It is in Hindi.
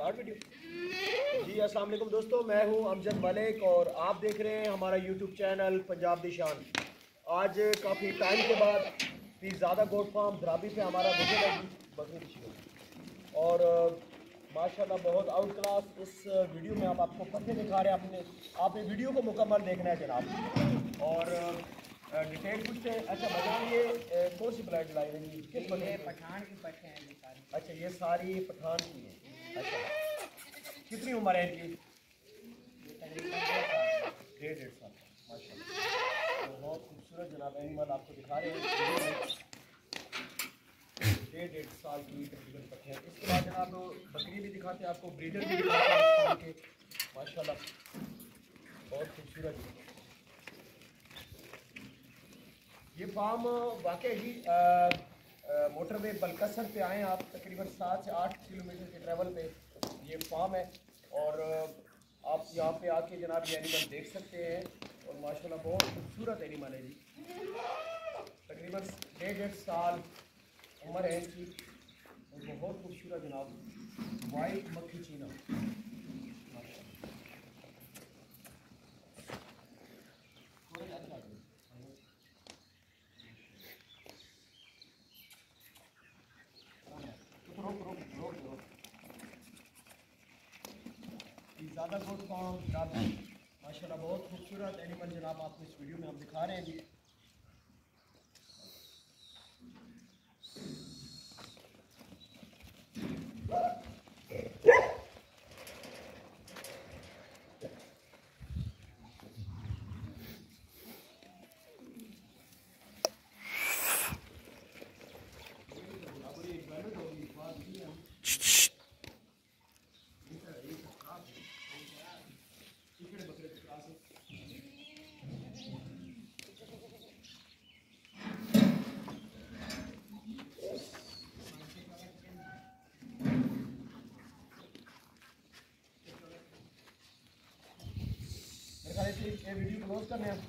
Start video. जी अस्सलाम वालेकुम दोस्तों, मैं हूं अमजद मलिक और आप देख रहे हैं हमारा यूट्यूब चैनल पंजाब दी शान। आज काफ़ी टाइम के बाद पीरज़ादा गोट फार्म धराबी पे हमारा विजिट है जी बकरी और माशाल्लाह बहुत आउट क्लास इस वीडियो में हम आपको पत्ते दिखा रहे हैं। आपने वीडियो को मुकम्मल देखना है जनाब। और डिटेल पूछते हैं। अच्छा बजान ये कौन सी ब्लड लाइन है जी? किस बकरी? पठान की पट्टे हैं ये सारी। अच्छा ये सारी पठान की है। अच्छा कितनी उम्र है इनकी? ये तकरीबन 1.5 साल माशाल्लाह। बहुत खूबसूरत जनाब एनिमल आपको दिखा रहे हैं। 1.5 साल की तकरीबन पट्टे हैं। इसके बाद जनाब बकरी भी दिखाते हैं आपको, ब्रीडर भी दिखाते हैं इस फार्म के माशाल्लाह बहुत खूबसूरत। ये फार्म वाकई ही मोटरवे बलकसर पे आए आप, तकरीबन 7 से 8 किलोमीटर के ट्रैवल पे ये फार्म है। और आप यहाँ पे आके जनाब ये एनिमल देख सकते हैं और माशाल्लाह बहुत खूबसूरत एनिमल है जी। तकरीबन 1.5 साल उम्र है इनकी और बहुत खूबसूरत जनाब वाइट मक्खी चीना। ज़्यादा गुड फॉर्म जनाब माशाल्लाह बहुत खूबसूरत एनिमल जनाब आपको इस वीडियो में हम दिखा रहे हैं जी। मेरे ख्याल से ये वीडियो क्लोज करने हैं।